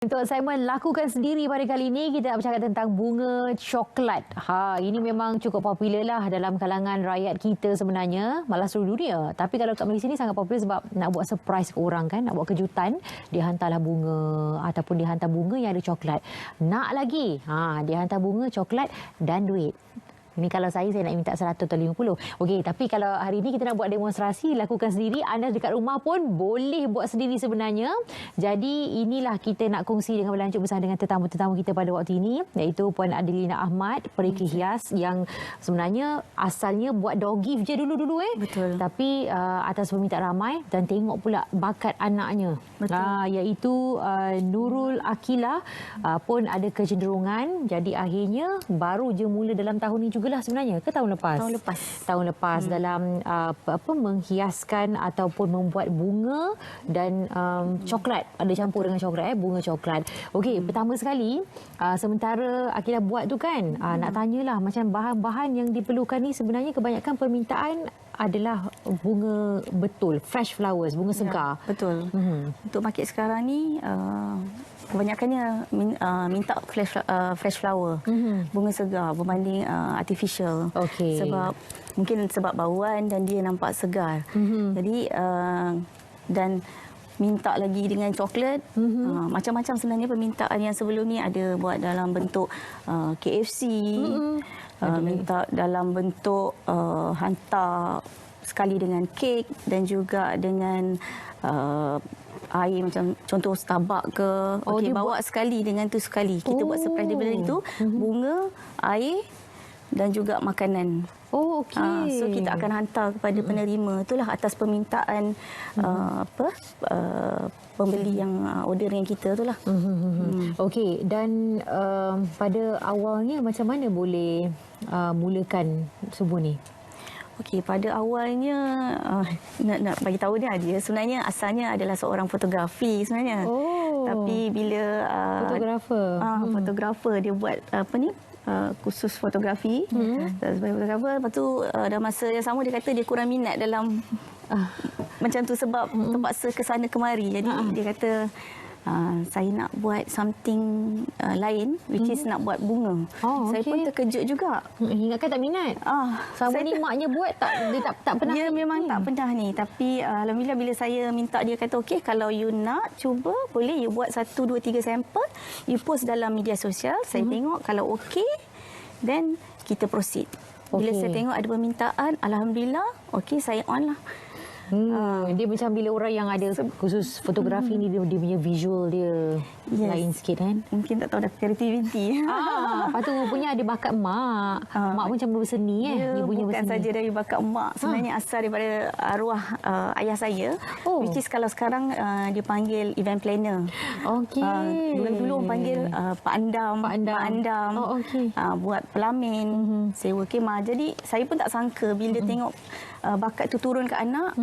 Untuk segmen Lakukan Sendiri pada kali ini, kita nak bercakap tentang bunga coklat. Ini memang cukup popular lah dalam kalangan rakyat kita sebenarnya, malah seluruh dunia. Tapi kalau kat Malaysia ni sangat popular sebab nak buat surprise ke orang kan, nak buat kejutan, dia hantarlah bunga ataupun dia hantar bunga yang ada coklat. Nak lagi, dia hantar bunga, coklat dan duit. Ini kalau saya nak minta 100 atau 50. Okey, tapi kalau hari ini kita nak buat demonstrasi, lakukan sendiri. Anda dekat rumah pun boleh buat sendiri sebenarnya. Jadi inilah kita nak kongsi dengan berlanjut bersama dengan tetamu-tetamu kita pada waktu ini, iaitu Puan Adelina Ahmad, perikil hias yang sebenarnya asalnya buat door gift je dulu-dulu Betul. Tapi atas permintaan ramai dan tengok pula bakat anaknya. Iaitu Nurul Akila pun ada kecenderungan. Jadi akhirnya baru je mula dalam tahun ini jugalah sebenarnya ke tahun lepas? Tahun lepas dalam menghiaskan ataupun membuat bunga dan coklat. Ada campur dengan coklat bunga coklat. Okey, pertama sekali sementara Akila buat tu kan, nak tanyalah macam bahan-bahan yang diperlukan ni sebenarnya kebanyakan permintaan adalah bunga betul, fresh flowers, bunga segar. Ya, betul. Untuk market sekarang ni kebanyakannya minta fresh flower, bunga segar berbanding artificial. Okey. Sebab bauan dan dia nampak segar. Jadi dan minta lagi dengan coklat. Macam-macam sebenarnya permintaan yang sebelum ni ada buat dalam bentuk KFC. Minta dalam bentuk hantar sekali dengan kek dan juga dengan air macam contoh Starbucks ke. Okey, bawa sekali dengan tu sekali. Kita buat surprise daripada itu, bunga, air dan juga makanan. Okey. So kita akan hantar kepada penerima. Itulah atas permintaan pembeli yang order dengan kita itulah. Okey, dan pada awalnya macam mana boleh mulakan semua ni? Okey, pada awalnya nak bagi tahu dia sebenarnya asalnya adalah seorang fotografi sebenarnya. Tapi bila fotografer dia buat khusus fotografi sebagai fotografer, lepas tu dalam masa yang sama dia kata dia kurang minat dalam macam tu sebab terpaksa ke sana kemari. Jadi dia kata saya nak buat something lain, which is nak buat bunga. Saya pun terkejut juga. Ingatkan tak minat? Sama ni maknya buat dia tak pernah. Dia memang tak pernah ni. Tapi alhamdulillah bila saya minta, dia kata okey, kalau you nak cuba, boleh you buat 1, 2, 3 sampel, you post dalam media sosial. Saya tengok kalau okey, then kita proceed. Bila saya tengok ada permintaan, alhamdulillah, okey, saya on lah. Dia macam bila orang yang ada khusus fotografi ni, dia punya visual dia lain sikit kan. Mungkin tak tahu dah kreativiti. Lepas tu rupanya ada bakat mak. Mak pun macam berseni Dia ibunya bukan berseni. saja dari bakat mak. Sebenarnya asal daripada arwah ayah saya. Which is kalau sekarang dia panggil event planner. Dulu orang panggil Pak Andam. Mak Andam. Buat pelamin, sewa kemah. Jadi saya pun tak sangka bila tengok bakat tu turun ke anak.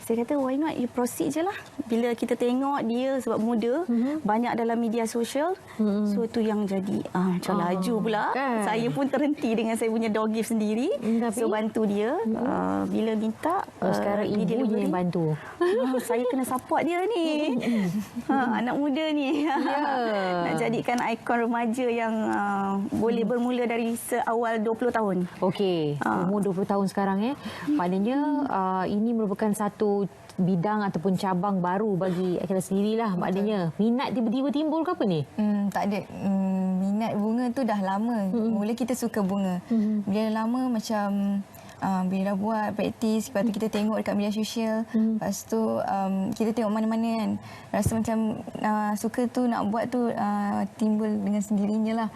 Saya kata why not you proceed je lah. Bila kita tengok dia sebab muda, banyak dalam media sosial, so tu yang jadi macam laju pula kan? Saya pun terhenti dengan saya punya door gift sendiri. So bantu dia bila minta. Sekarang ibu je yang bantu. Saya kena support dia ni. Anak muda ni. Nak jadikan ikon remaja yang boleh bermula dari seawal 20 tahun. Okey, umur 20 tahun sekarang maknanya ini merupakan satu bidang ataupun cabang baru bagi Akila sendirilah. Maknanya minat tiba-tiba timbul ke apa ni? Tak ada. Minat bunga tu dah lama. Mula kita suka bunga. Bila lama macam bila dah buat praktis, lepas tu kita tengok dekat media sosial, lepas tu kita tengok mana-mana kan, rasa macam suka tu nak buat tu timbul dengan sendirinya lah.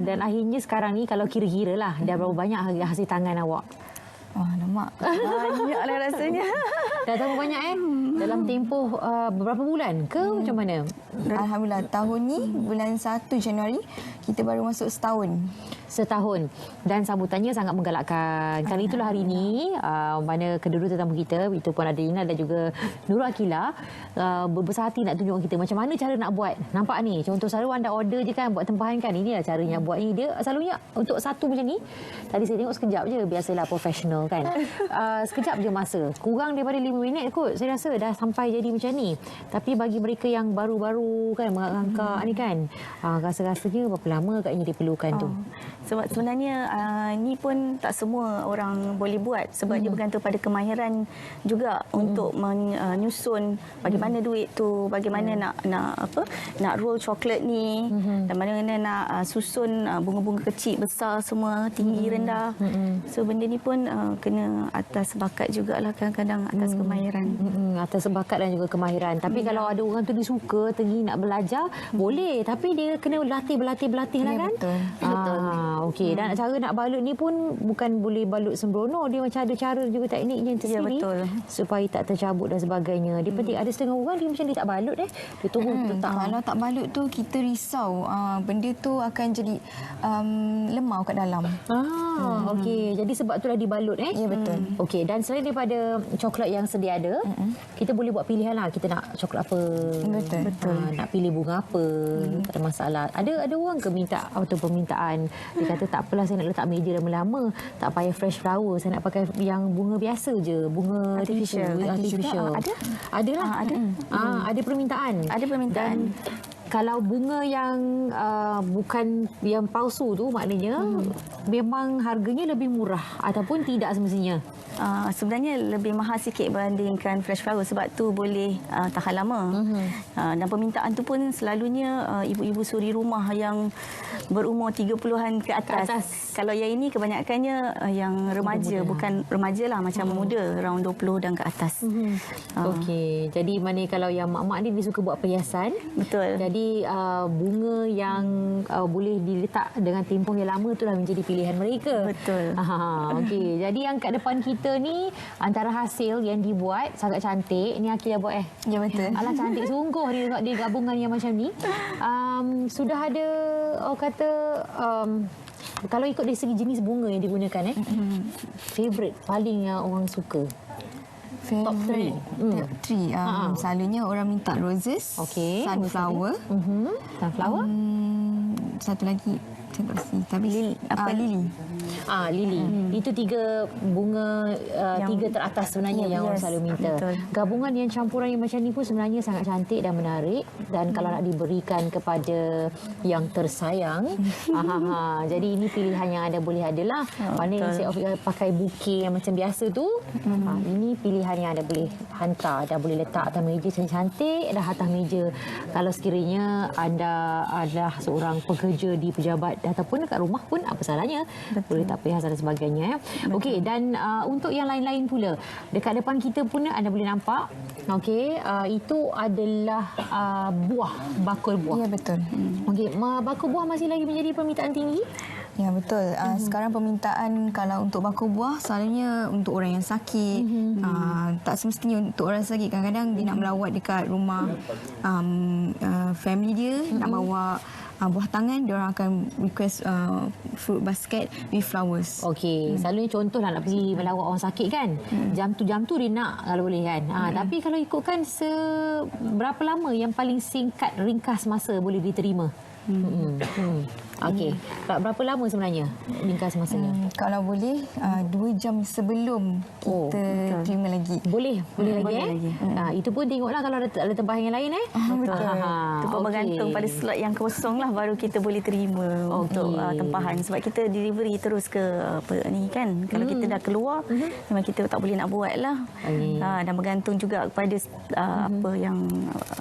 Dan akhirnya sekarang ni kalau kira-kira lah, dah berapa banyak hasil tangan awak? Nampak banyaklah rasanya. Dah tambah banyak dalam tempoh beberapa bulan ke macam mana? Alhamdulillah, tahun ni bulan 1 Januari kita baru masuk setahun. Dan sambutannya sangat menggalakkan. Kali itulah hari ini mana kedua tetamu kita, itu Puan Adelina dan juga Nurul Akila, berbesar hati nak tunjuk kita macam mana cara nak buat. Nampak ni, contoh selalu anda order je kan, buat tempahan kan, inilah caranya buat ni. Dia selalunya untuk satu macam ni, tadi saya tengok sekejap je, biasalah profesional kan. Sekejap je masa, kurang daripada 5 minit kot saya rasa dah dah sampai jadi macam ni. Tapi bagi mereka yang baru-baru kan mengangkat ni kan, rasa-rasanya berapa lama agaknya diperlukan tu? Sebab sebenarnya ni pun tak semua orang boleh buat sebab dia bergantung pada kemahiran juga untuk menyusun bagaimana duit tu, bagaimana nak roll coklat ni, dan bagaimana nak susun bunga-bunga kecil, besar semua, tinggi, rendah. So benda ni pun kena atas bakat jugalah, kadang-kadang atas kemahiran. Atas bakat dan juga kemahiran. Tapi kalau ada orang tu dia suka, teringin nak belajar, boleh. Tapi dia kena berlatih lah kan? Betul. Okey, dan cara nak balut ni pun bukan boleh balut sembrono, dia macam ada cara juga tekniknya tersendiri supaya tak tercabut dan sebagainya. Dia penting, ada setengah orang dia macam dia tak balut dia tunggu letak. Kalau tak balut tu kita risau benda tu akan jadi lemau kat dalam. Okey, jadi sebab itulah dibalut Ya, betul. Okey, dan selain daripada coklat yang sedia ada, kita boleh buat pilihan lah, kita nak coklat apa. Betul. Nak pilih bunga apa, tak ada masalah. Ada orang ke minta atau permintaan, dia kata tak apalah saya nak letak meja lama-lama, tak payah fresh flower, saya nak pakai yang bunga biasa je, bunga artificial. Adalah. Ada permintaan. Dan kalau bunga yang bukan yang palsu tu, maknanya memang harganya lebih murah ataupun tidak semestinya? Sebenarnya lebih mahal sikit berbandingkan fresh flower sebab tu boleh tahan lama. Dan permintaan tu pun selalunya ibu-ibu suri rumah yang berumur 30-an ke atas. Kalau yang ini kebanyakannya yang remaja, bukan remaja lah, macam muda, around 20 dan ke atas. Okey, jadi mana kalau yang mak-mak ni dia suka buat perhiasan. Betul. Jadi bunga yang boleh diletak dengan tempoh yang lama itulah menjadi pilihan mereka. Betul. Okey, jadi yang kat depan kita ni antara hasil yang dibuat sangat cantik. Ni Akila buat Ya, betul. Alah, cantik sungguh di gabungan yang macam ni. Sudah ada orang kata kalau ikut dari segi jenis bunga yang digunakan favorite paling yang orang suka. Top 3. Selalunya orang minta roses, sunflower. Sunflower. Satu lagi tapi lili. Lili. Itu 3 bunga 3 teratas sebenarnya yang orang selalu minta. Betul. Gabungan yang campuran yang macam ni pun sebenarnya sangat cantik dan menarik, dan kalau nak diberikan kepada yang tersayang, jadi ini pilihan yang anda boleh adalah. Mana instead of pakai bouquet yang macam biasa tu, ini pilihan yang anda boleh hantar dan boleh letak atas meja cantik dan atas meja. Kalau sekiranya anda adalah seorang pekerja di pejabat ataupun dekat rumah pun apa salahnya. Boleh tak perhiasan dan sebagainya. Okey, dan untuk yang lain-lain pula, dekat depan kita pun anda boleh nampak. Okey, itu adalah bakul buah. Ya, betul. Okey, bakul buah masih lagi menjadi permintaan tinggi? Ya, betul. Sekarang permintaan kalau untuk bakul buah selalunya untuk orang yang sakit. Tak semestinya untuk orang sakit. Kadang-kadang dia nak melawat dekat rumah family dia, nak bawa buah tangan, dia orang akan request fruit basket with flowers. Okey, selalunya contohlah nak pergi melawat orang sakit kan. Jam tu dia nak kalau boleh kan. Tapi kalau ikutkan berapa lama yang paling singkat ringkas masa boleh diterima? Okey. Berapa lama sebenarnya ringkas masanya? Kalau boleh 2 jam sebelum kita terima lagi. Boleh lagi. Itu pun tengoklah kalau ada tempat yang lain Betul. Itu pun bergantung pada slot yang kosong lah baru kita boleh terima untuk tempahan. Sebab kita delivery terus ke ni kan. Kalau kita dah keluar memang kita tak boleh nak buat lah. Dan bergantung juga kepada apa yang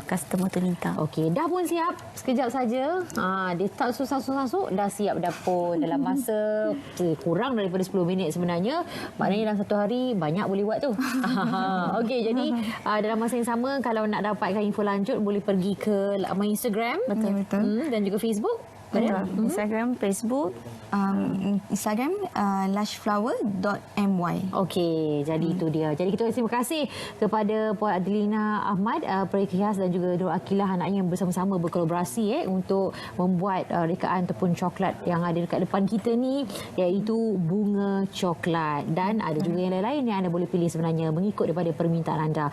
customer tu minta. Okey, dah pun siap. Sekejap saja. Dia tak susah-susah dah siap dapur dalam masa kurang daripada 10 minit sebenarnya. Maknanya dalam satu hari banyak boleh buat tu. Okey, jadi dalam masa yang sama kalau nak dapatkan info lanjut boleh pergi ke laman Instagram. Betul. Dan juga Facebook. Instagram, Facebook. Instagram lushflower.my. Okey, jadi itu dia. Jadi kita terima kasih kepada Puan Adelina Ahmad, perhias dan juga Nur Akilah anaknya yang bersama-sama berkolaborasi untuk membuat rekaan ataupun coklat yang ada dekat depan kita ni, iaitu bunga coklat. Dan ada juga yang lain-lain yang anda boleh pilih sebenarnya mengikut daripada permintaan anda.